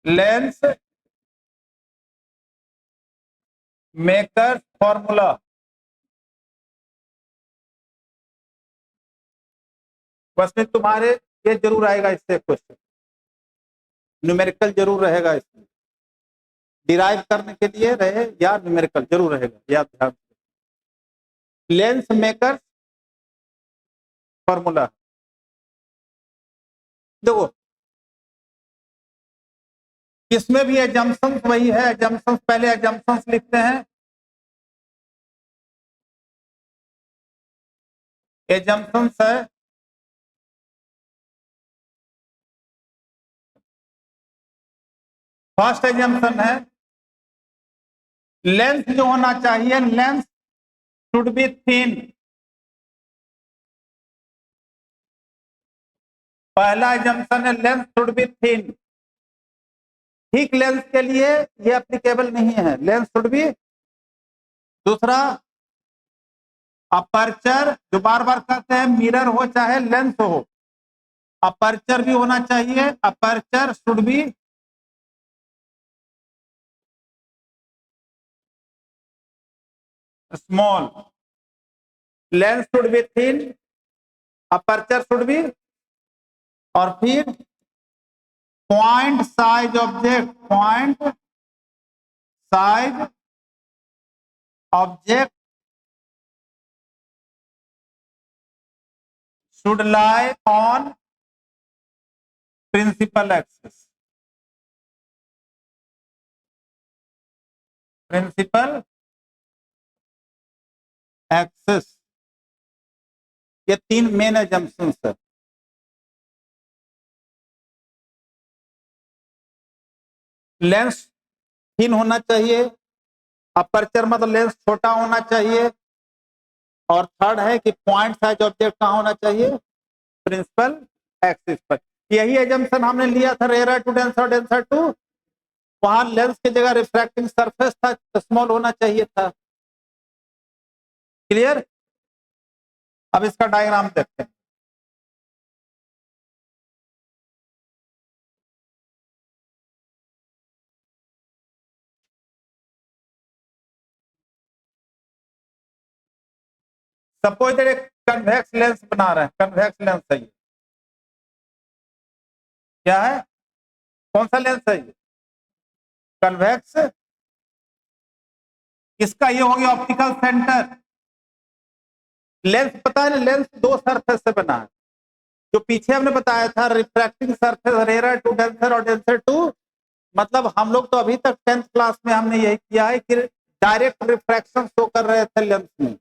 Lens makers formula. बस में तुम्हारे ये जरूर आएगा इससे क्वेश्चन, न्यूमेरिकल जरूर रहेगा इसमें, डिराइव करने के लिए रहे या न्यूमेरिकल जरूर रहेगा, याद ध्यान। Lens makers formula. देखो इसमें भी एजम्पशंस वही है, एजम्पशंस पहले एजम्पशंस लिखते हैं। एजम्पशंस है फर्स्ट एजम्पशन है लेंथ जो होना चाहिए, लेंथ शुड बी थिन। पहला एजम्पशन है length should be thin. Thick lens के लिए ये एप्लीकेबल नहीं है, लेंस शुड बी। दूसरा अपर्चर, जो बार बार कहते हैं मिरर हो चाहे लेंस हो, अपर्चर भी होना चाहिए, aperture should be small, lens should be thin, aperture should be, और फिर point size object, point size object should lie on principal axis, principal axis। ये तीन मेन एजम्पशंस है। लेंस थिन होना चाहिए, अपर्चर मतलब लेंस छोटा होना चाहिए, और थर्ड है कि पॉइंट साइज ऑब्जेक्ट कहाँ होना चाहिए, प्रिंसिपल एक्सिस पर। यही एजम्पशन हमने लिया था rare to denser, denser to, वहां लेंस की जगह रिफ्रैक्टिंग सरफेस था, स्मॉल होना चाहिए था। क्लियर। अब इसका डायग्राम देखते हैं। सपोज एक कन्वेक्स लेंस बना रहे हैं, कन्वेक्स लेंस है ये, क्या है, कौन सा लेंस है ये, कन्वेक्स। इसका ये हो गया ऑप्टिकल सेंटर। लेंस पता है ना, लेंस दो सरफेस से बना है, जो पीछे हमने बताया था refracting surface rare to denser और डेंसर टू। मतलब हम लोग तो अभी तक 10th क्लास में हमने यही किया है कि डायरेक्ट रिफ्रैक्शन शो कर रहे थे लेंस में,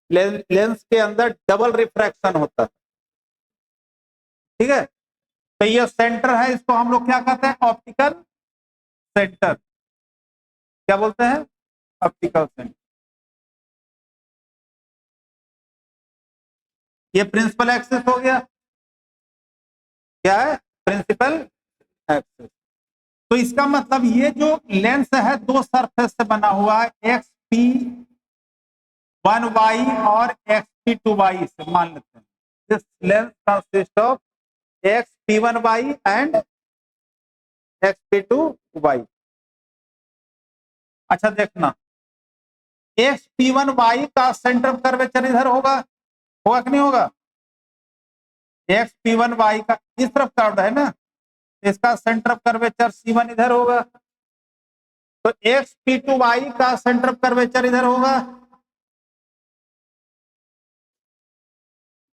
लेंस के अंदर डबल रिफ्रैक्शन होता है, ठीक है। तो ये सेंटर है, इसको हम लोग क्या कहते हैं, ऑप्टिकल सेंटर। क्या बोलते हैं, ऑप्टिकल सेंटर। ये प्रिंसिपल एक्सिस हो गया, क्या है, प्रिंसिपल एक्सिस। तो इसका मतलब ये जो लेंस है दो सरफेस से बना हुआ है, एक्स पी 1y और एक्स पी 2y से मान लेते हैं। This lens consist of x P 1y and X P 2y। अच्छा देखना, एक्स पी 1y का सेंटर कर्वेचर इधर होगा, होगा कि नहीं होगा, एक्स पी 1y का इस तरफ कर्व है ना, इसका सेंटर कर्वेचर C1 इधर होगा, तो एक्स पी 2y का सेंटर कर्वेचर इधर होगा,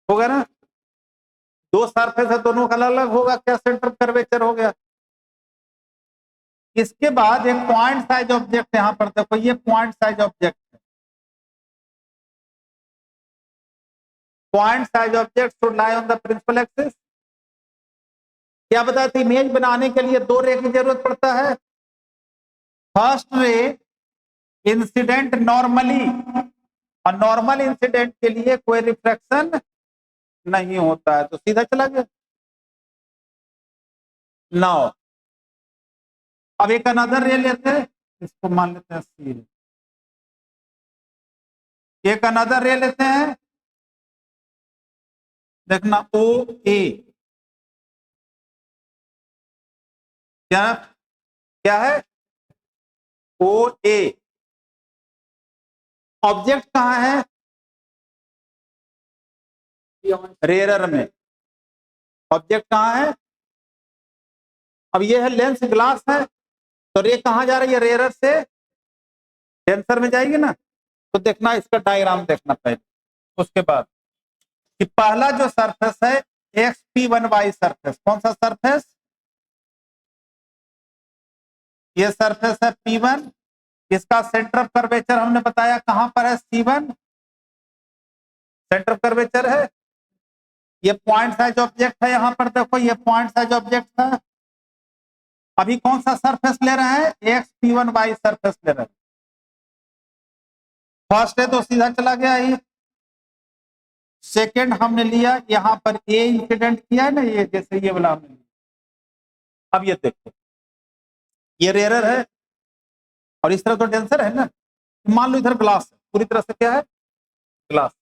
होगा ना। दो सरफेस है, दोनों का अलग अलग होगा, क्या सेंटर कर्वेचर हो गया। इसके बाद एक पॉइंट साइज ऑब्जेक्ट, यहां पर देखो ये पॉइंट साइज ऑब्जेक्ट है, point size object should lie on the principal axis. क्या बताया था, इमेज बनाने के लिए दो रे की जरूरत पड़ता है। फर्स्ट रे इंसिडेंट नॉर्मली, और नॉर्मल इंसिडेंट के लिए कोई रिफ्लेक्शन नहीं होता है, तो सीधा चला गया। नाउ अब एक अनदर रे लेते हैं, इसको मान लेते हैं सी रे। एक अनदर रे लेते हैं, देखना ओ ए, क्या क्या है, ओ ए। ऑब्जेक्ट कहां है, रेयरर में। ऑब्जेक्ट कहां है, अब ये है लेंस ग्लास है, तो रे कहां जा रही है, रेयरर से डेंसर में जाएगी ना। तो देखना इसका डायग्राम देखना पहले, उसके बाद कि पहला जो सरफेस है XP1Y सरफेस, कौन सा सरफेस, ये सरफेस है P1, इसका सेंटर ऑफ कर्वेचर हमने बताया कहां पर है, C1 सेंटर ऑफ कर्वेचर है। ये पॉइंट साइज ऑब्जेक्ट है, यहां पर देखो ये पॉइंट साइज ऑब्जेक्ट है। अभी कौन सा सरफेस ले रहे हैं, XP1Y सरफेस ले रहे हैं। फर्स्ट है तो सीधा चला गया ये, सेकेंड हमने लिया यहां पर ए इंसिडेंट किया है ना, ये जैसे ये वाला हमने लिया। अब ये देखो ये रेयरर है और इस तरह तो डेंसर है ना। मान लो इधर ग्लास है, पूरी तरह से क्या है, ग्लास।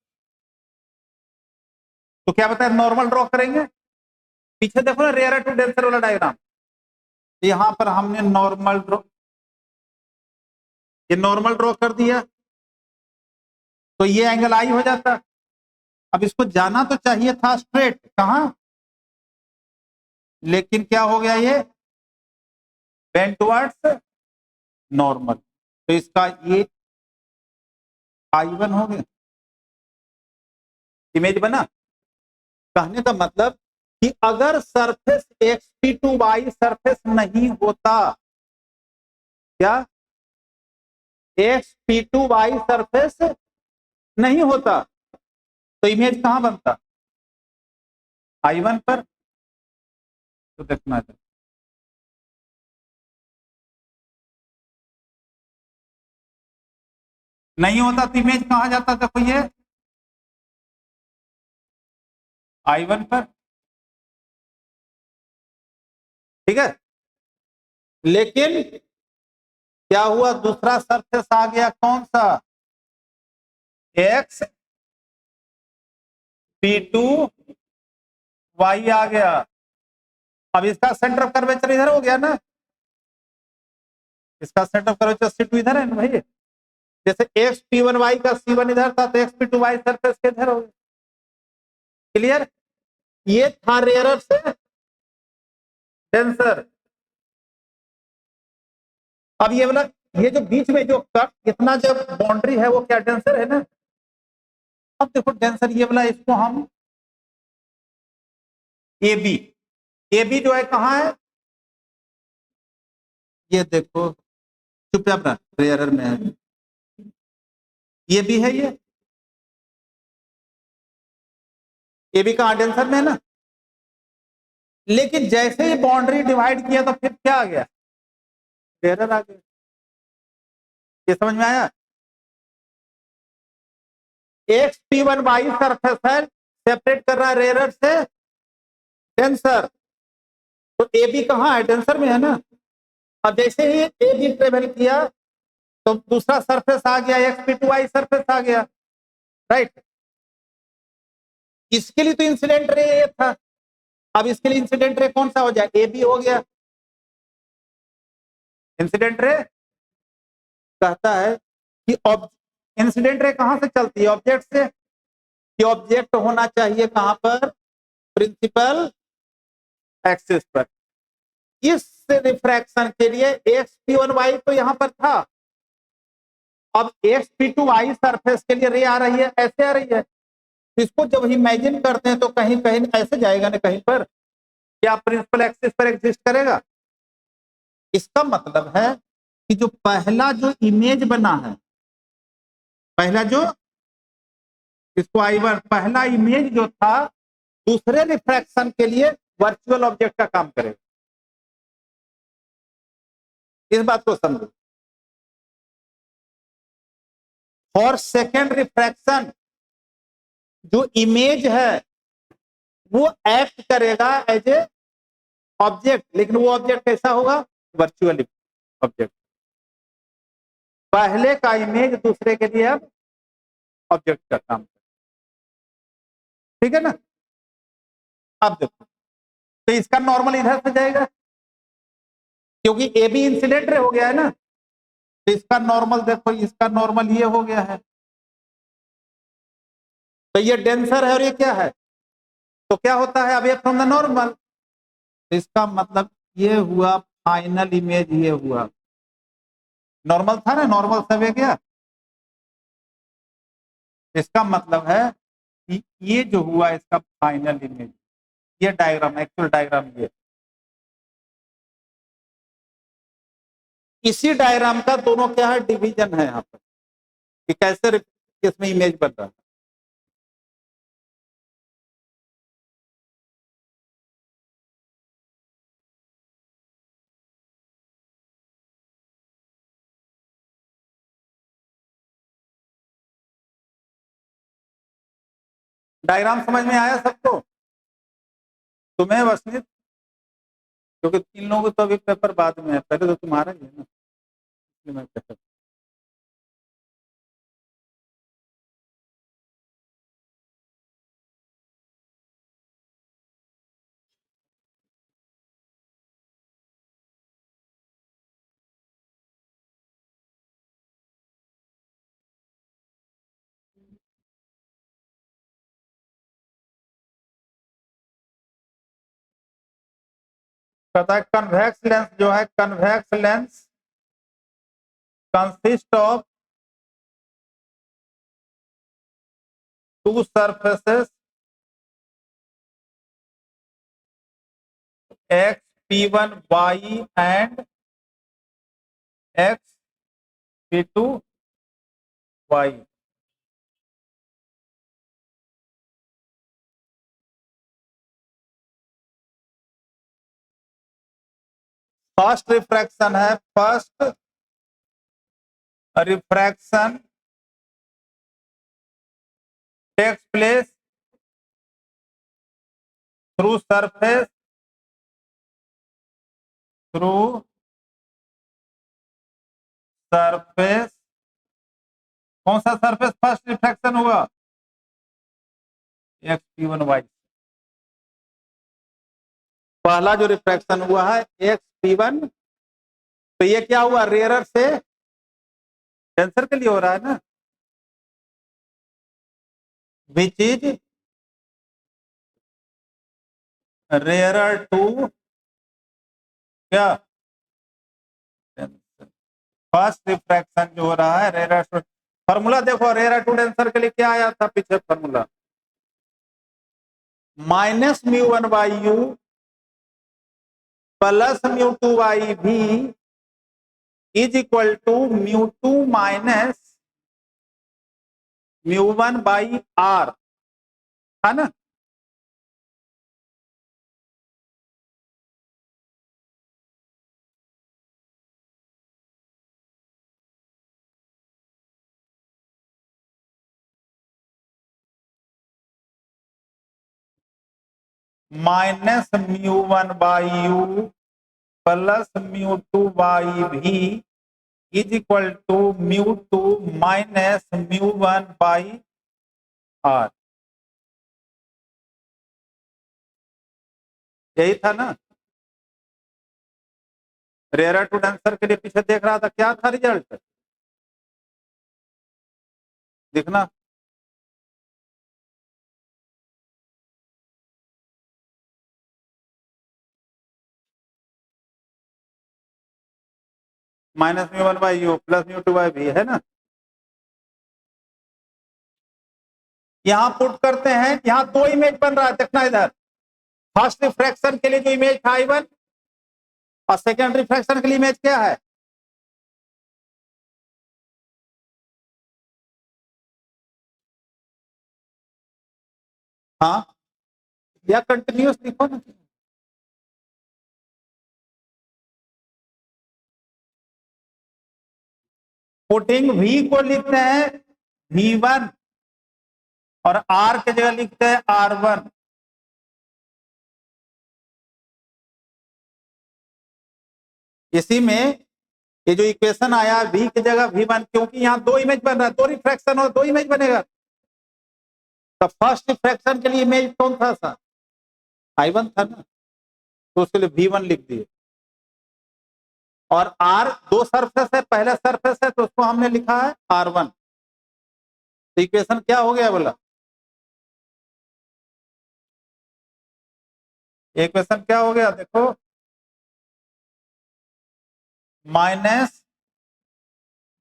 तो क्या बताया, नॉर्मल ड्रॉ करेंगे। पीछे देखो ना रेयरर टू डेंसर वाला डायग्राम, यहां पर हमने नॉर्मल ड्रॉ, ये नॉर्मल ड्रॉ कर दिया तो ये एंगल आई हो जाता। अब इसको जाना तो चाहिए था स्ट्रेट, कहां, लेकिन क्या हो गया, ये बेंड टुवर्ड्स नॉर्मल, तो इसका ये I1 हो गया। इमेज बना। कहने का मतलब कि अगर सरफेस XP2Y सरफेस नहीं होता, क्या XP2Y सरफेस नहीं होता, तो इमेज कहां बनता, I1 पर। तो देखना है, नहीं होता तो इमेज कहां जाता, देखो ये I1 पर, ठीक है। लेकिन क्या हुआ, दूसरा सरफेस आ गया, कौन सा, XP2Y आ गया। अब इसका सेंटर ऑफ कर्वेचर इधर हो गया ना, इसका सेंटर ऑफ कर्वेचर C2 इधर है ना भाई। जैसे XP1Y का C1 इधर था तो XP2Y सरफेस के इधर हो गया। क्लियर, ये था रेयरर से डेंसर। अब ये वाला, ये जो बीच में जो इतना जो बाउंड्री है वो क्या डेंसर है ना। अब देखो डेंसर ये वाला, इसको हम AB, AB जो है कहां है, ये देखो चुपचाप ना, रेयरर में है, ये भी है, ये भी कहां, डेंसर में है ना। लेकिन जैसे ही बाउंड्री डिवाइड किया तो फिर क्या आ गया, रेयरर आ गया। ये समझ में आया, XP1Y सरफेस है, सेपरेट कर रहा है रेयरर से डेंसर, तो AB कहां है, डेंसर में है ना। अब जैसे ही AB ट्रेवल किया तो दूसरा सरफेस आ गया, XP2Y सरफेस आ गया, राइट। इसके लिए तो इंसिडेंट रे ये था, अब इसके लिए इंसिडेंट रे कौन सा हो जाए, AB हो गया। इंसिडेंट रे कहता है कि इंसिडेंट रे कहां से चलती है, ऑब्जेक्ट से, कि ऑब्जेक्ट होना चाहिए कहां पर, प्रिंसिपल एक्सिस पर। इस रिफ्रैक्शन के लिए XP1Y तो यहां पर था, अब XP2Y सरफेस के लिए रे आ रही है, ऐसे आ रही है। इसको जब इमेजिन करते हैं तो कहीं कहीं ऐसे जाएगा ना, कहीं पर क्या प्रिंसिपल एक्सिस पर एग्जिस्ट करेगा। इसका मतलब है कि जो पहला जो इमेज बना है, पहला जो, इसको I1, पहला इमेज जो था दूसरे रिफ्रैक्शन के लिए वर्चुअल ऑब्जेक्ट का काम करेगा। इस बात को समझो, और सेकेंड रिफ्रैक्शन जो इमेज है वो एक्ट करेगा एज ए ऑब्जेक्ट, लेकिन वो ऑब्जेक्ट कैसा होगा, वर्चुअल ऑब्जेक्ट। पहले का इमेज दूसरे के लिए अब ऑब्जेक्ट का काम करेगा, ठीक है ना। अब देखो, तो इसका नॉर्मल इधर से जाएगा, क्योंकि ए बी इंसिडेंट रे हो गया है ना, तो इसका नॉर्मल देखो, इसका नॉर्मल ये हो गया है, तो ये डेंसर है और ये क्या है, तो क्या होता है अवे फ्रॉम द नॉर्मल, तो इसका मतलब ये हुआ फाइनल इमेज, ये हुआ नॉर्मल था ना, नॉर्मल सब है क्या, इसका मतलब है कि ये जो हुआ इसका फाइनल इमेज, ये डायग्राम, एक्चुअल डायग्राम ये, इसी डायग्राम का दोनों क्या है, डिवीजन है यहाँ पर, कि कैसे इसमें इमेज बन रहा है। डायग्राम समझ में आया सबको, तुम्हें वसनीत, क्योंकि तीन लोगों तो अभी पेपर बाद में है, पहले तो तुम्हारा ही है ना, इसलिए मैं कहता हूं। कहता है कन्वेक्स लेंस जो है, convex lens consist of two surfaces X P one Y and X P two Y. First refraction है, first refraction takes place through surface, through surface, कौन सा सरफेस फर्स्ट रिफ्रैक्शन हुआ, एक्स पी वन वाई, पहला जो refraction हुआ है x P one, तो ये क्या हुआ, रेयरर से डेंसर के लिए हो रहा है ना, विच इज रेयरर टू क्या, फर्स्ट रिफ्रैक्शन जो हो रहा है रेयरर टू, फॉर्मूला देखो, रेयरर टू डेंसर के लिए क्या आया था पीछे formula, minus mu one by u plus mu two by v is equal to mu two minus mu one by R, है ना, minus mu one by u plus mu two by v is equal to mu two minus mu one by are, यही था ना, rarer to denser के लिए पीछे देख रहा था, क्या था रिजल्ट, देखना, minus mu one by u plus mu two by भी, है ना, यहां पुट करते हैं, यहां दो इमेज बन रहा है, देखना इधर, फर्स्ट रिफ्रैक्शन के लिए जो इमेज था I1 और सेकेंड रिफ्रैक्शन के लिए इमेज क्या है, हाँ, या कंटिन्यूस लिखो ना, पुटिंग V को लिखते हैं V1 और R के जगह लिखते हैं R1, इसी में ये जो इक्वेशन आया V की जगह V1, क्योंकि यहाँ दो इमेज बन रहा है, दो रिफ्रैक्शन और दो इमेज बनेगा, तो फर्स्ट रिफ्रैक्शन के लिए इमेज कौन था सा, I1 था ना, तो उसके लिए V1 लिख दिए, और आर दो सरफेस है, पहला सरफेस है तो उसको हमने लिखा है R1। तो इक्वेशन क्या हो गया बोला, इक्वेशन क्या हो गया देखो, minus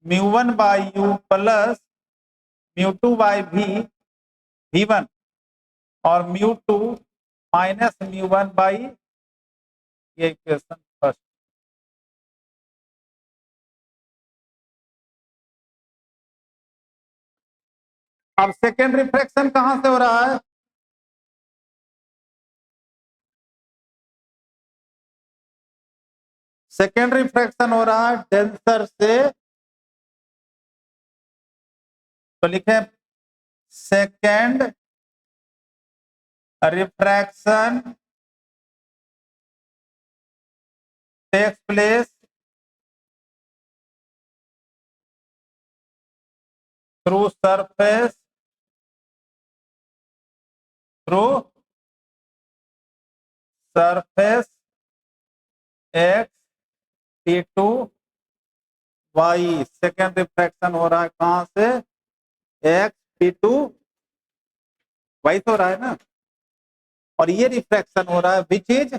μ1/u plus μ2/v v1 और μ2 माइनस μ1/, ये इक्वेशन फर्स्ट। अब सेकेंड रिफ्रैक्शन कहां से हो रहा है, सेकेंड रिफ्रैक्शन हो रहा है डेंसर से, तो लिखे second refraction takes place through surface X T2 Y. Second refraction हो रहा है कहां से, एक्स T2 वाई से हो रहा है ना, और ये रिफ्रैक्शन हो रहा है which is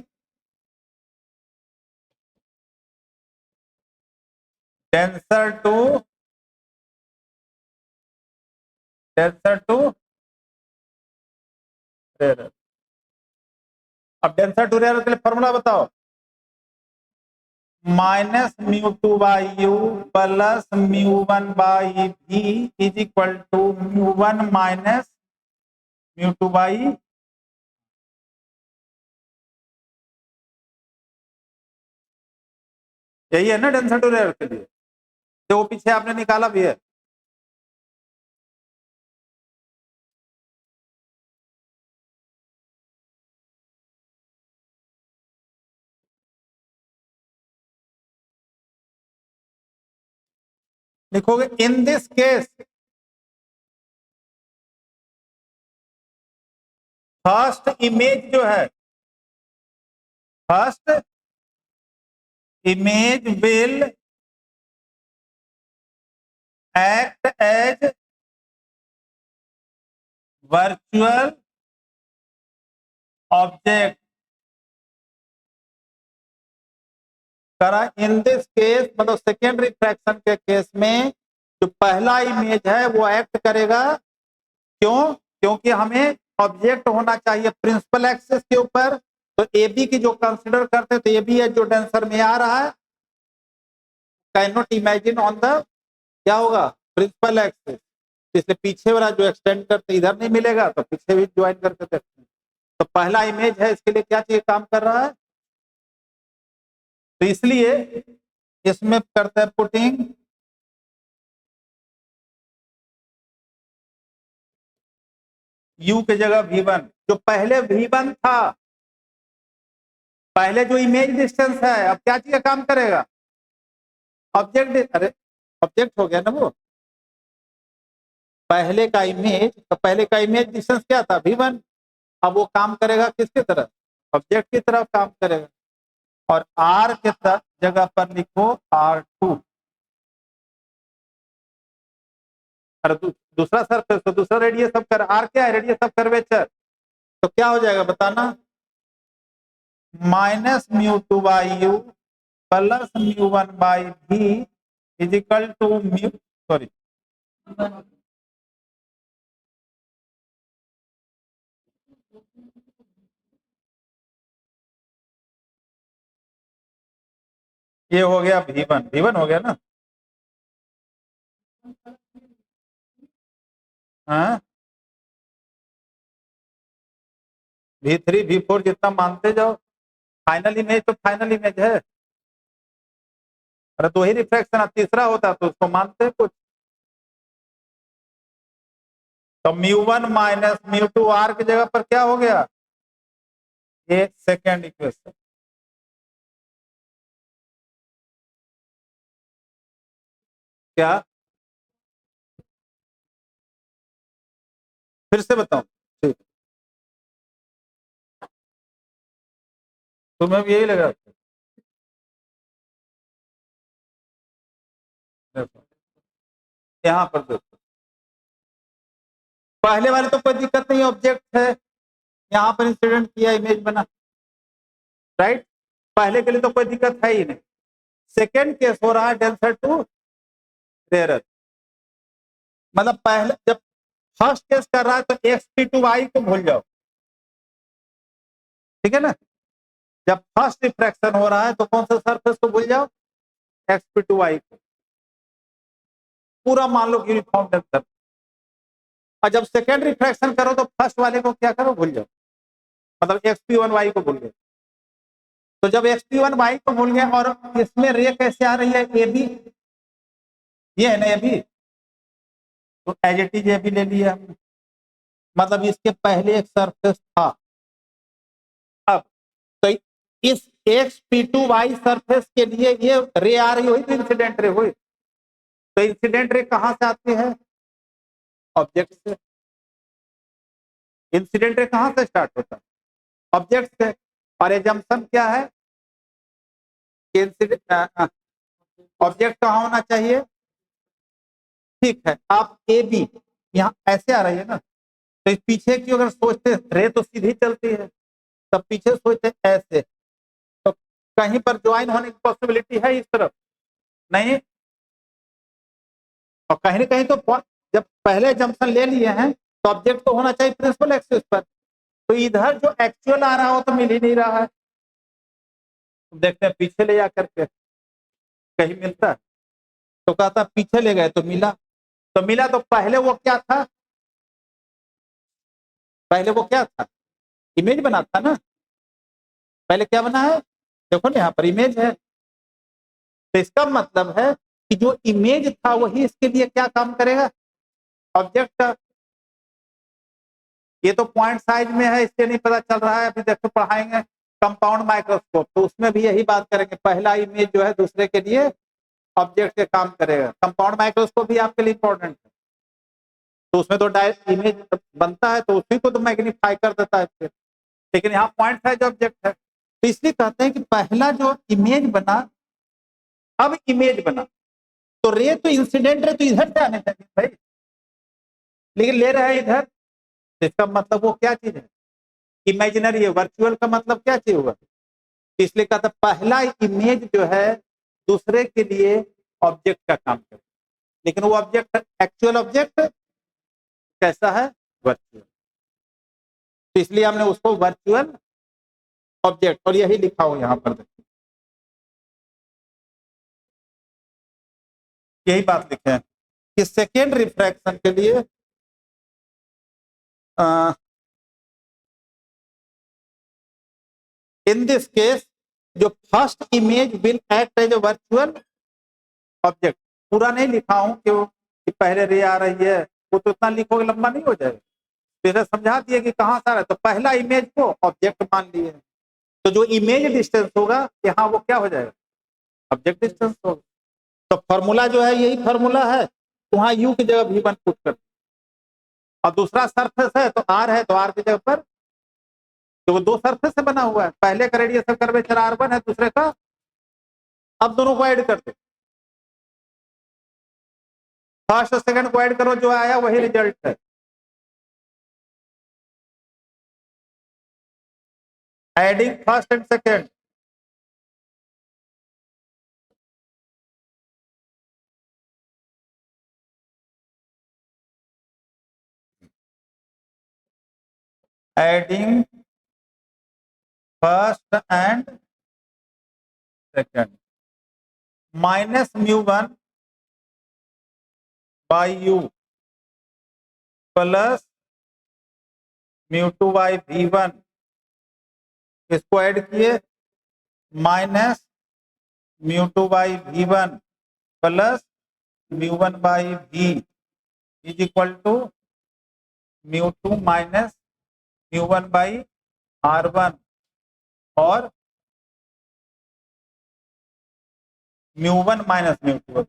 denser to rare. अब डेंसर टू रेयर के लिए फॉर्मूला बताओ, minus μ2/u plus μ1/v is equal to μ1 minus μ2/, यही है ना डेंसर टू रेयर के लिए, जो वो पीछे आपने निकाला भी है। लिखोगे in this case first image जो है, first image will act as virtual object करा। इन दिस केस मतलब सेकेंड रिफ्रैक्शन के केस में जो पहला इमेज है वो एक्ट करेगा, क्यों, क्योंकि हमें ऑब्जेक्ट होना चाहिए प्रिंसिपल एक्सिस के ऊपर, तो ए बी की जो कंसिडर करते हैं तो ए बी है जो डेंसर में आ रहा है, can not imagine on the क्या होगा प्रिंसिपल एक्सिस, इसलिए पीछे वाला जो एक्सटेंड करते इधर नहीं मिलेगा तो पीछे भी ज्वाइन करके देखते हैं। तो पहला इमेज है, इसके लिए क्या चाहिए, काम कर रहा है, तो इसलिए इसमें करते हैं पुटिंग u की जगह v1, जो पहले v1 था, पहले जो इमेज डिस्टेंस है अब क्या चाहिए काम करेगा, ऑब्जेक्ट, अरे ऑब्जेक्ट हो गया ना वो, पहले का इमेज, तो पहले का इमेज डिस्टेंस क्या था v1, अब वो काम करेगा किसकी तरफ, ऑब्जेक्ट की तरफ काम करेगा, और r के जगह पर लिखो R2, और दूसरा सरफेस तो दूसरा रेडियस ऑफ कर, r क्या है, रेडियस ऑफ कर्वेचर, तो क्या हो जाएगा बताना, minus μ2/u plus μ1/v is equal to mu, sorry ये हो गया v1 हो गया ना, हाँ v3 v4 जितना मानते जाओ, फाइनल इमेज तो फाइनल इमेज है, अरे दो ही रिफ्रैक्शन तीसरा होता तो उसको मानते कुछ, तो μ1 माइनस μ2 r की जगह पर क्या हो गया, ये सेकेंड इक्वेशन, क्या फिर से बताऊं, ठीक तुम्हें भी यही लगा। देखो यहाँ पर देखो, पहले वाले तो कोई दिक्कत नहीं, ऑब्जेक्ट है, यहाँ पर इंसिडेंट किया, इमेज बना, राइट, पहले के लिए तो कोई दिक्कत है ही नहीं। सेकेंड केस हो रहा है डेंसर टू रेयर, मतलब पहले जब फर्स्ट केस कर रहा है तो XP2Y को भूल जाओ, ठीक है ना। जब फर्स्ट रिफ्रैक्शन हो रहा है तो कौन सा सरफेस को भूल जाओ, XP2Y को, पूरा मान लो यूनिफॉर्म डेंसर। और जब सेकेंड रिफ्रैक्शन करो तो फर्स्ट वाले को क्या करो, भूल जाओ, मतलब XP1Y को भूल गए। तो जब XP1Y को भूल गए और इसमें रे कैसे आ रही है, AB, ये है ना AB, तो एज इट इज AB ले लिया हमने, मतलब इसके पहले एक सरफेस था। अब तो इस XP2Y सरफेस के लिए ये रे आ रही हुई तो इंसिडेंट रे हुई, तो इंसिडेंट रे कहां से आती है, ऑब्जेक्ट से। इंसिडेंट रे कहां से स्टार्ट होता है, ऑब्जेक्ट से। और एजम्पशन क्या है, ऑब्जेक्ट कहां होना चाहिए, ठीक है। आप AB यहाँ ऐसे आ रही है ना, तो इस पीछे की अगर सोचते रे तो सीधी चलती है, तब पीछे सोचते ऐसे, तो कहीं पर ज्वाइन होने की पॉसिबिलिटी है इस तरफ, नहीं। और कहीं ना कहीं तो जब पहले जंक्शन ले लिए हैं तो ऑब्जेक्ट तो होना चाहिए प्रिंसिपल एक्सिस पर, तो इधर जो एक्चुअल आ रहा हो तो मिल ही नहीं रहा है। देखते हैं पीछे ले जा करके कहीं मिलता है, तो कहता पीछे ले गए तो मिला, तो मिला तो पहले वो क्या था, पहले वो क्या था, इमेज बना था ना, पहले क्या बना है, देखो ना यहाँ पर इमेज है, तो इसका मतलब है कि जो इमेज था वही इसके लिए क्या काम करेगा, ऑब्जेक्ट का। ये तो पॉइंट साइज में है इसलिए नहीं पता चल रहा है, अभी देखो पढ़ाएंगे कंपाउंड माइक्रोस्कोप, तो उसमें भी यही बात करेंगे, पहला इमेज जो है दूसरे के लिए ऑब्जेक्ट के काम करेगा। कंपाउंड माइक्रोस्कोप भी आपके लिए इंपॉर्टेंट है, तो उसमें तो डायरेक्ट इमेज बनता है तो उसी को तो मैग्नीफाई कर देता है फिर, लेकिन यहाँ पॉइंट साइज ऑब्जेक्ट है, तो इसलिए कहते हैं कि पहला जो इमेज बना, अब इमेज बना, तो रे तो इंसिडेंट रे तो इधर से आने चाहिए भाई, लेकिन ले रहे हैं इधर, तो इसका मतलब वो क्या चीज है, इमेजिनरी है। वर्चुअल का मतलब क्या चीज होगा, इसलिए कहता पहला इमेज जो है दूसरे के लिए ऑब्जेक्ट का काम करे, लेकिन वो ऑब्जेक्ट एक्चुअल ऑब्जेक्ट कैसा है, वर्चुअल, तो इसलिए हमने उसको वर्चुअल ऑब्जेक्ट, और यही लिखा हो यहाँ पर देखिए, यही बात लिखे हैं कि सेकेंड रिफ्रैक्शन के लिए इन दिस केस जो first image will act as a virtual object. पूरा नहीं लिखा हूं कि पहले रे आ रही है, वो तो इतना लिखोगे लंबा नहीं हो जाएगा, फिर समझा दिए कि कहां से आ रहा है, तो पहला इमेज को ऑब्जेक्ट मान लिए, तो जो इमेज डिस्टेंस होगा यहाँ वो क्या हो जाएगा, ऑब्जेक्ट डिस्टेंस होगा। तो फॉर्मूला जो है यही फॉर्मूला है, वहां यू की जगह V1 पुट कर, और दूसरा सरफेस है तो R है, तो R की जगह पर, तो वो दो सरफेस से बना हुआ है, पहले का रेडियस कर्वेचर R1 है, दूसरे का, अब दोनों को ऐड कर दो, फर्स्ट और सेकंड को ऐड करो, जो आया वही रिजल्ट है। Adding first and second, adding first and second, minus μ1 by U plus μ2 by V1, इसको ऐड किए, minus μ2 by V1 plus μ1 by V is equal to μ2 minus μ1 by R1 और μ1 माइनस μ2,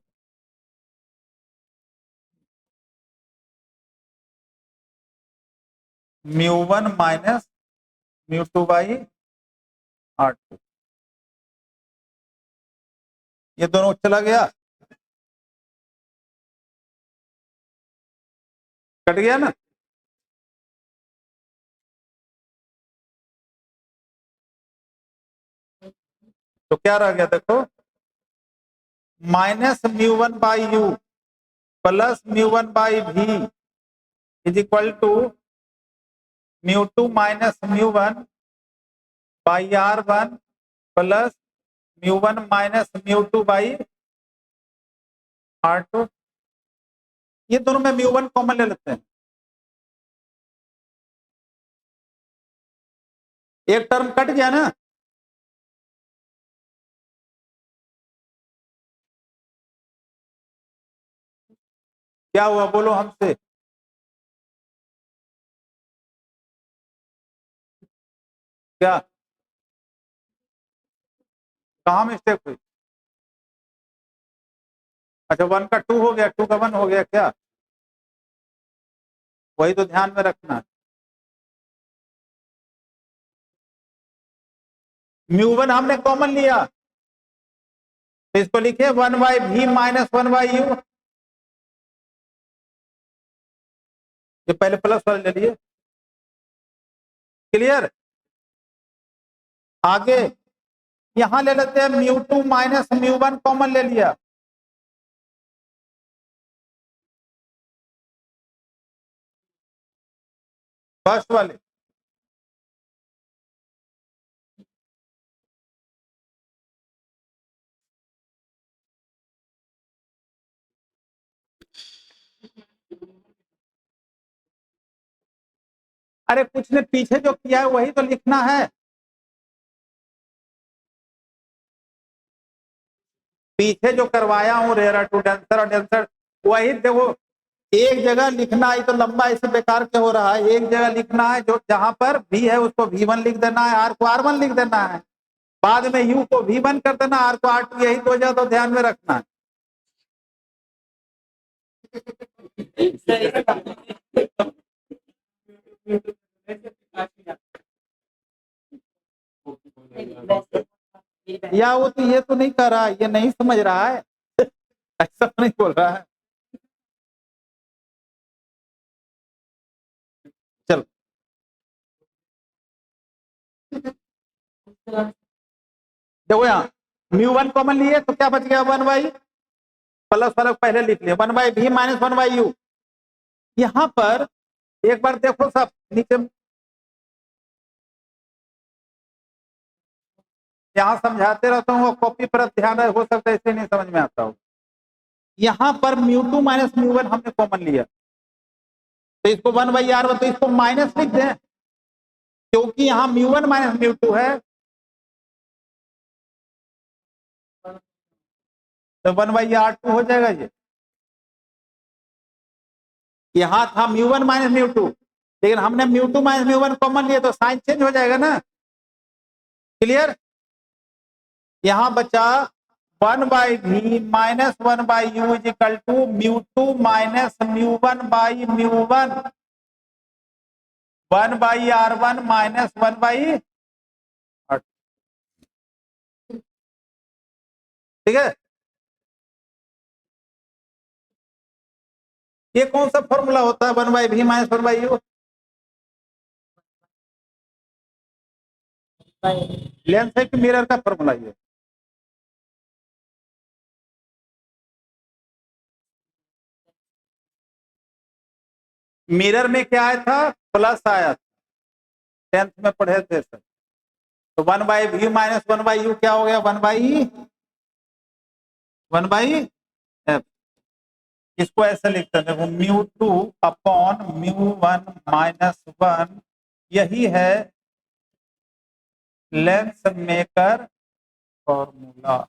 μ1 माइनस μ2 बाई R2, ये दोनों चला गया, cut गया ना। तो क्या रह गया देखो, -μ1/u plus μ1/v is equal to μ2 minus μ1/r1 plus μ1 minus μ2/r2। ये दोनों में μ1 कॉमन ले लेते हैं, एक टर्म कट गया ना। क्या हुआ बोलो हमसे, क्या कहाँ मिस्टेक हुई? अच्छा 1 का 2 हो गया, 2 का 1 हो गया क्या? वही तो ध्यान में रखना। μ1 हमने कॉमन लिया तो इसको लिखे 1/v माइनस 1/u। ये पहले प्लस वाले ले लिए, क्लियर। आगे यहां ले लेते हैं μ2 माइनस μ1 कॉमन ले लिया, फर्स्ट वाले। अरे कुछ ने पीछे जो किया है वही तो लिखना है, पीछे जो करवाया हूं रेरा टू डेंसर और डेंसर वही देखो। एक जगह लिखना है तो लंबा ऐसे बेकार के हो रहा है, एक जगह लिखना है जो जहां पर v है उसको v1 लिख देना है, r को r1 लिख देना है, बाद में u को v1 कर देना, r को r2, यही दो जगह तो ध्यान में रखना है। या वो तो ये तो नहीं कर रहा, ये नहीं समझ रहा है ऐसा नहीं बोल रहा है। चल देखो यहाँ μ1 कॉमन लिए तो क्या बच गया 1/, प्लस वाला पहले लिख लिया 1/v माइनस 1/u। यहां पर एक बार देखो सब नीचे, यहाँ समझाते रहता हूँ, कॉपी पर ध्यान हो सकता है, इससे नहीं समझ में आता हो। यहाँ पर μ2 माइनस μ1 हमने कॉमन लिया तो इसको 1/r1, तो इसको माइनस लिख दें क्योंकि यहाँ μ1 माइनस μ2 है, तो 1/r2 हो जाएगा। ये यहाँ था μ1 माइनस μ2, लेकिन हमने μ2 माइनस μ1 कॉमन लिया तो साइन चेंज हो जाएगा ना, क्लियर। यहाँ बचा 1/v minus 1/u is equal to μ2 minus μ1/μ1 1/r1 minus 1/r2, ठीक है। ये कौन सा फॉर्मूला होता है 1/v माइनस 1/u? लेंस है कि मिरर का फॉर्मूला ये? मिरर में क्या आया था, प्लस आया था, 10th में पढ़े थे सर। तो 1/v माइनस 1/u क्या हो गया, 1/f। इसको ऐसे लिखते हैं देखो, μ2 अपॉन μ1 माइनस 1, यही है लेंस मेकर फॉर्मूला।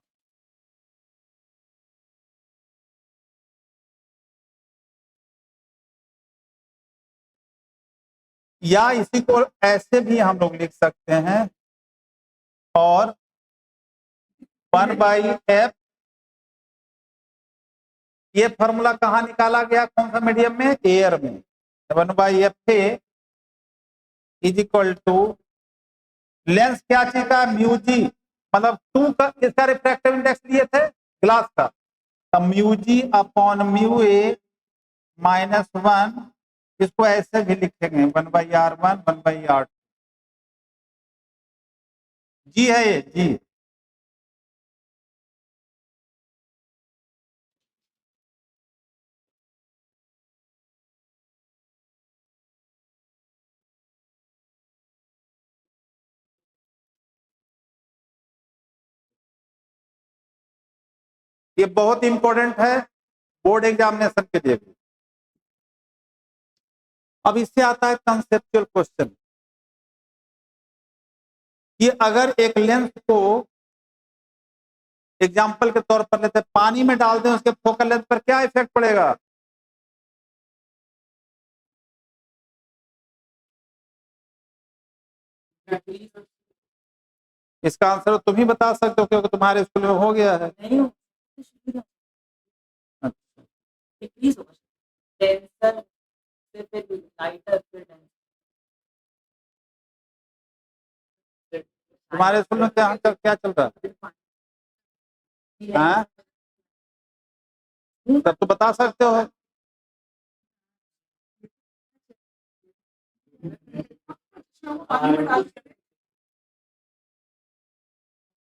या इसी को ऐसे भी हम लोग लिख सकते हैं, और 1/f, ये फॉर्मूला कहाँ निकाला गया, कौन सा मीडियम में, एयर में। 1/f is equal to lens क्या चीज का, μg, मतलब 2 का इसका रिफ्रैक्टिव इंडेक्स दिए थे ग्लास का, तो μg अपॉन μa माइनस 1 इसको ऐसे भी लिखेंगे 1/r1 1/r2। जी है ये जी। ये बहुत इंपॉर्टेंट है बोर्ड एग्जामिनेशन के लिए भी। अब इससे आता है कंसेप्चुअल क्वेश्चन कि अगर एक लेंस को एग्जाम्पल के तौर पर लेते पानी में डाल दें उसके फोकल लेंथ पर क्या इफेक्ट पड़ेगा? इसका आंसर तुम ही बता सकते हो क्योंकि तुम्हारे स्कूल में हो गया है। तुम्हारे स्कूल में क्या चल रहा है? तब तो बता सकते हो।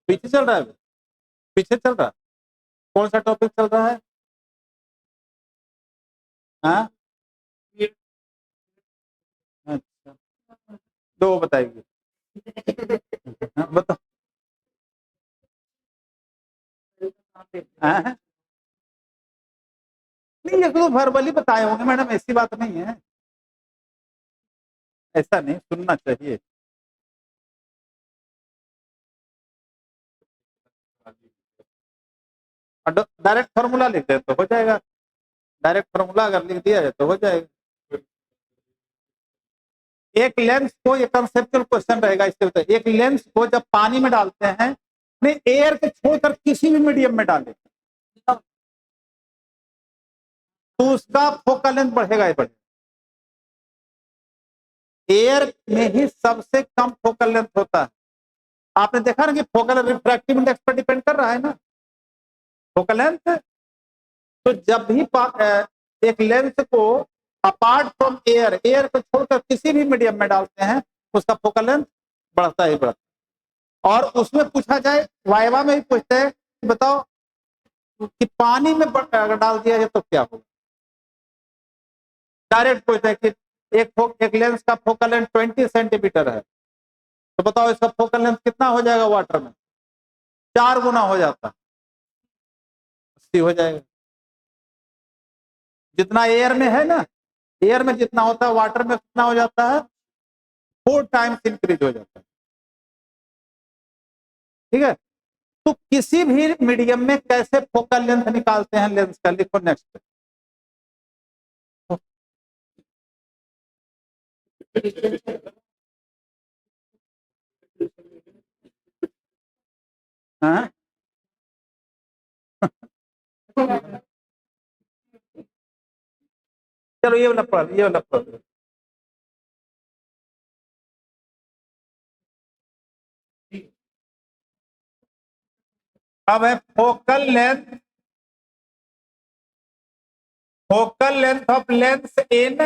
पीछे चल रहा है, पीछे चल रहा है। कौन सा टॉपिक चल रहा है? हाँ अच्छा, दो बताइए। बताओ। हाँ? नहीं, ये तो वर्बली बताए होंगे मैडम, ऐसी बात नहीं है। ऐसा नहीं, सुनना चाहिए। डायरेक्ट फॉर्मूला लिख दे तो हो जाएगा। डायरेक्ट फॉर्मूला अगर लिख दिया जाए तो हो जाएगा। एक लेंस को, ये कंसेप्चुअल क्वेश्चन रहेगा इसके ऊपर। एक लेंस को जब पानी में डालते हैं, नहीं एयर को छोड़कर किसी भी मीडियम में डालें तो उसका फोकल लेंथ बढ़ेगा ही बढ़ेगा। एयर में ही सबसे कम फोकल लेंथ होता है। आपने देखा ना कि फोकल रिफ्रैक्टिव इंडेक्स पर डिपेंड कर रहा है ना फोकल लेंथ। तो जब भी एक लेंस को अपार्ट फ्रॉम एयर, एयर को छोड़कर किसी भी मीडियम में डालते हैं उसका फोकल लेंथ बढ़ता ही बढ़ता है। और उसमें पूछा जाए, वाइवा में भी पूछते हैं कि बताओ कि पानी में अगर डाल दिया जाए तो क्या होगा। डायरेक्ट पूछते हैं कि एक लेंस का फोकल लेंथ 20 सेंटीमीटर है तो बताओ इसका फोकल लेंथ कितना हो जाएगा वाटर में? 4 गुना हो जाता है, 80 हो जाएगा। जितना एयर में है ना, एयर में जितना होता है वाटर में कितना हो जाता है? 4 टाइम्स इंक्रीज हो जाता है। ठीक है, तो किसी भी मीडियम में कैसे फोकल लेंथ निकालते हैं लेंस का, लिखो नेक्स्ट। हाँ? चलो ये वाला पढ़, ये वाला पढ़। अब है focal length of lens in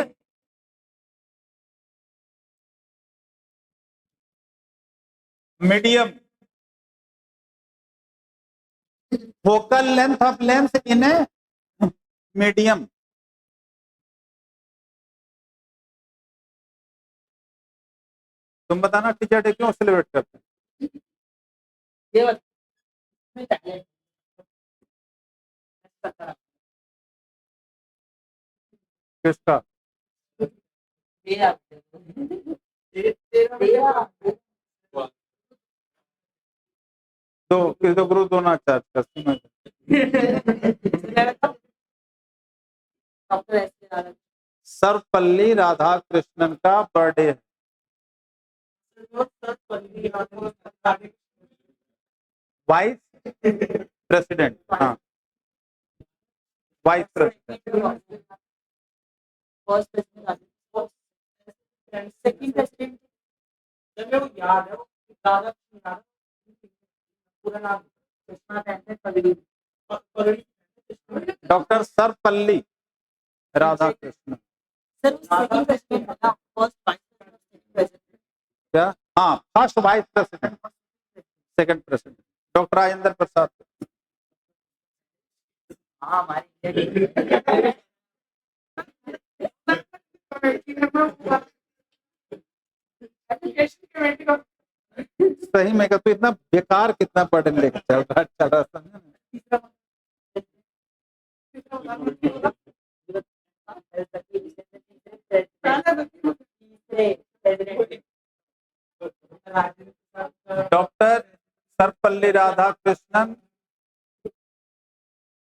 medium. Focal length of lens in medium. तुम बताना टीचर डे क्यों सेलिब्रेट करते हैं? किसका? तो किस दो ग्रुप दोनों चार्ज कर सर्वपल्ली राधाकृष्णन का बर्थडे है। वाइस प्रेसिडेंट, हाँ vice president. Doctor Sarvepalli Radhakrishnan. क्या? हाँ, first vice president, second president doctor Rajendra Prasad. सही में तो इतना बेकार कितना पढ़ने लिख चल रहा है। Doctor Sarvepalli Radhakrishnan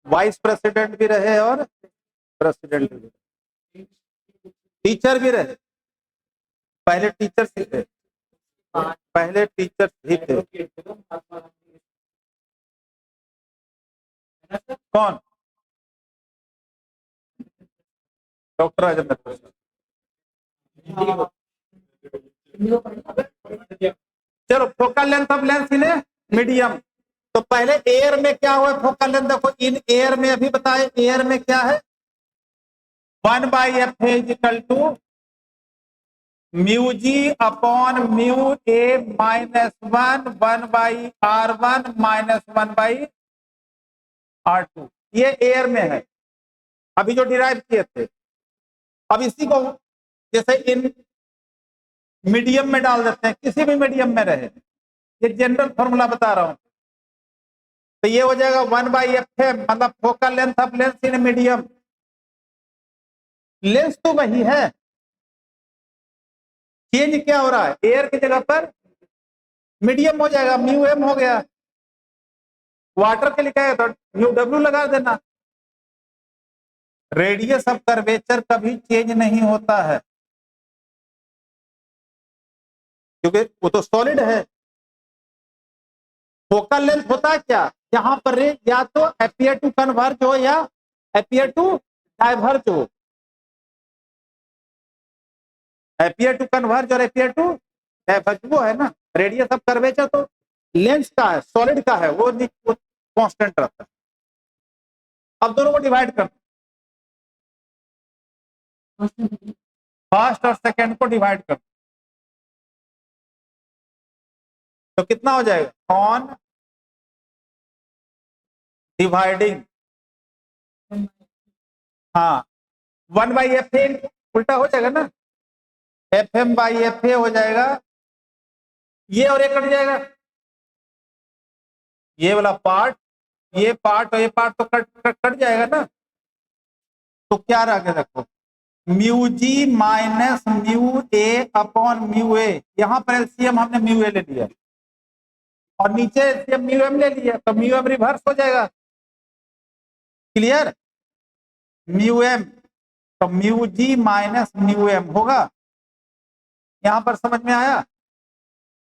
vice president भी रहे और प्रेसिडेंट भी रहे, टीचर भी रहे, पहले टीचर्स ही थे, पहले टीचर्स ही थे। कौन? डॉक्टर राजेंद्र प्रसाद। चलो, focal length of lens in medium. तो पहले एयर में क्या हुआ फोकल लेंथ, देखो इन एयर में अभी बताए, एयर में क्या है 1/f is equal to mu G upon mu A minus 1/r1 minus 1/r2। ये एयर में है, अभी जो डिराइव किए थे। अब इसी को जैसे इन मीडियम में डाल देते हैं, किसी भी मीडियम में रहे, ये जनरल फॉर्मूला बता रहा हूं। तो ये हो जाएगा 1/f है, मतलब focal length of lens in medium. Lens तो वही है, चेंज क्या हो रहा है, एयर की जगह पर मीडियम हो जाएगा, म्यू एम हो गया। वाटर के लिखा है तो म्यू डब्ल्यू लगा देना। रेडियस ऑफ कर्वेचर कभी चेंज नहीं होता है, क्योंकि वो तो सॉलिड है। फोकल लेंथ होता है क्या, यहां पर या तो अपीयर टू कन्वर्ज हो या अपीयर टू डाइवर्ज हो, अपीयर टू कन्वर्ज और अपीयर टू डाइवर्ज, वो है ना। रेडियस ऑफ कर्वेचर तो लेंस का है, सॉलिड का है, वो कांस्टेंट रहता है। अब दोनों को डिवाइड कर, फर्स्ट और सेकंड को डिवाइड कर, तो कितना हो जाएगा ऑन डिवाइडिंग, हाँ 1/f उल्टा हो जाएगा ना, FM/FA हो जाएगा, ये और ये कट जाएगा, ये वाला पार्ट, ये पार्ट और ये पार्ट तो कट जाएगा ना। तो क्या रह गया देखो, म्यू जी माइनस म्यू ए अपॉन म्यू ए, यहां पर एलसीएम हमने म्यू ए ले लिया और नीचे एलसीएम म्यू एम ले लिया, तो म्यू एम रिवर्स हो जाएगा। क्लियर? म्यू एम, तो mu G minus mu m होगा। यहां पर समझ में आया?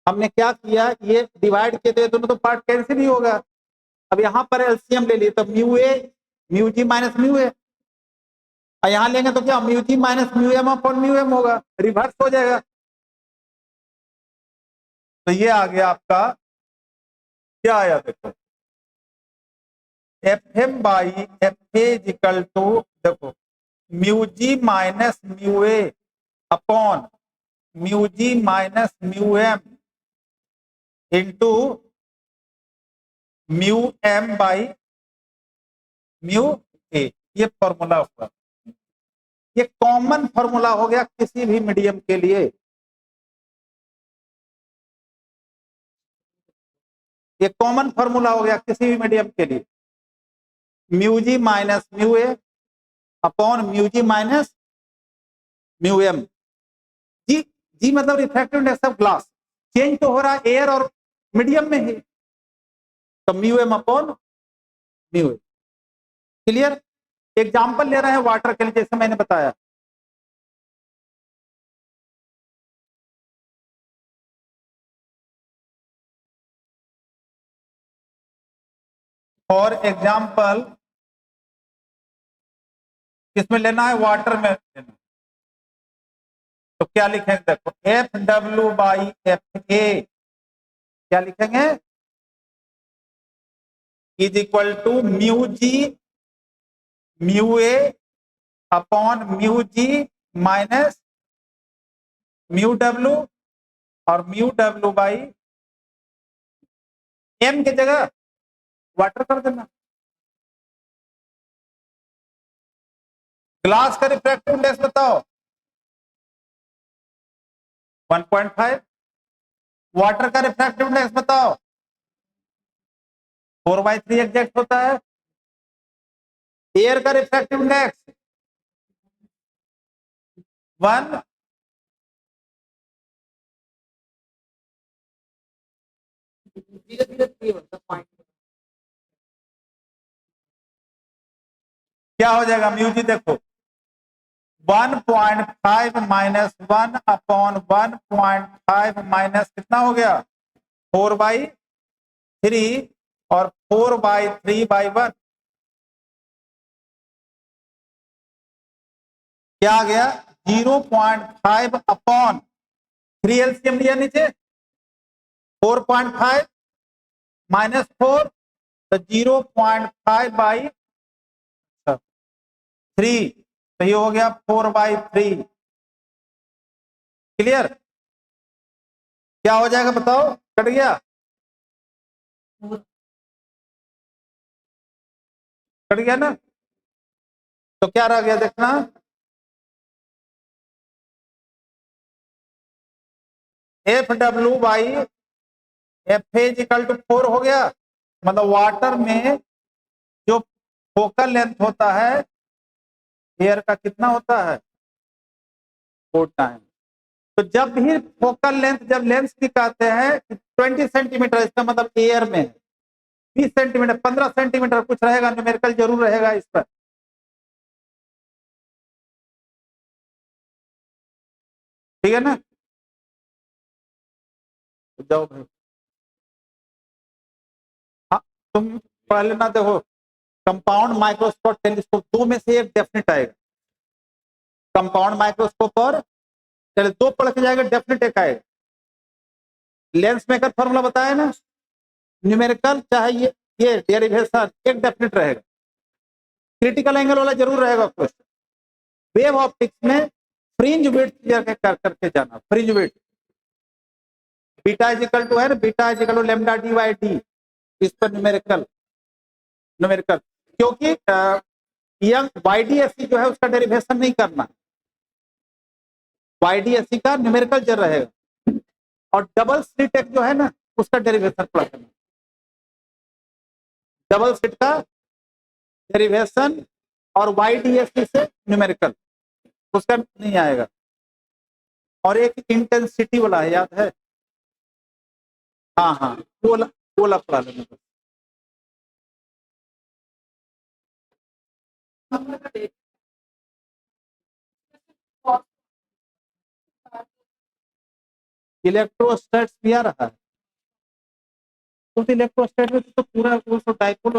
हमने क्या किया, ये डिवाइड किए थे दोनों, तो पार्ट कैंसिल ही होगा। अब यहां पर एलसीएम ले लिए, तो mu a mu ji minus mu a, और यहां लेंगे तो क्या म्यू जी minus mu m upon mu m होगा, रिवर्स हो जाएगा। तो ये आ गया आपका, क्या आया देखो, FM/FA इज इक्वल टू, देखो mu ji minus mu A upon mu ji minus mu m into mu m by mu a. ये फॉर्मूला होगा, ये कॉमन फॉर्मूला हो गया किसी भी मीडियम के लिए। ये कॉमन फॉर्मूला हो गया किसी भी मीडियम के लिए, म्यू जी माइनस म्यू ए अपॉन म्यू जी माइनस म्यू एम। जी जी मतलब refractive index of glass, change तो हो रहा है एयर और मीडियम में ही, तो म्यू एम अपॉन म्यू ए। क्लियर? एग्जाम्पल ले रहे हैं वाटर के लिए, जैसे मैंने बताया। फॉर एग्जाम्पल किसमें लेना है, वाटर में लेना। तो क्या लिखेंगे देखो, FW/FA क्या लिखेंगे, is equal to mu G mu A upon mu ji minus mu W और म्यू डब्ल्यू बाई एम की जगह वाटर कर देना। ग्लास का रिफ्रैक्टिव इंडेक्स बताओ 1.5। वाटर का रिफ्रैक्टिव इंडेक्स बताओ 4/3 एग्जैक्ट होता है। एयर का रिफ्रैक्टिव इंडेक्स 1। क्या हो जाएगा म्यू जी देखो 1.5 माइनस 1/1.5 माइनस कितना हो गया 4/3 और 4/3/1 क्या आ गया 0.5 अपॉन 3 एलसीएम लिया नीचे 4.5 माइनस 4 तो 0.5/3 तो ये हो गया 4/3। क्लियर क्या हो जाएगा बताओ कट गया कट गया ना तो क्या रह गया देखना F W by F is equal to 4 हो गया। मतलब वाटर में जो फोकल लेंथ होता है एयर का कितना होता है 4 टाइम। तो जब भी फोकल लेंथ जब लेंस दिखाते हैं 20 सेंटीमीटर इसका मतलब एयर में 20 सेंटीमीटर 15 सेंटीमीटर कुछ रहेगा न्यूमेरिकल जरूर रहेगा इस पर। ठीक है ना जाओ भाई। हाँ तुम पहले ना देखो कंपाउंड माइक्रोस्कोप टेलीस्कोप दो में से एक डेफिनेट आएगा। कंपाउंड माइक्रोस्कोप और चले दो पढ़ के जाएगा डेफिनेट एक आएगा। लेंस मेकर फॉर्मूला बताया ना न्यूमेरिकल चाहे ये डेरिवेशन एक डेफिनेट रहेगा। क्रिटिकल एंगल वाला जरूर रहेगा क्वेश्चन। वेव ऑप्टिक्स में फ्रिंज विड्थ कर करके जाना fringe width beta is equal to है ना beta is equal to lambda D by D इस पर न्यूमेरिकल न्यूमेरिकल क्योंकि यंग वाईडीएससी जो है उसका डेरिवेशन नहीं करना वाईडीएससी का न्यूमेरिकल जर रहेगा और डबल स्लिट एक जो है ना उसका डेरिवेशन पढ़ा करना। डबल स्लिट का डेरिवेशन और वाईडीएससी से न्यूमेरिकल उसका नहीं आएगा। और एक इंटेंसिटी वाला है याद है हाँ हाँ वो वाला पढ़ा लेना। इलेक्ट्रोस्टैट्स भी आ रहा है तो इलेक्ट्रोस्टैट में तो पूरा वो डाइपोल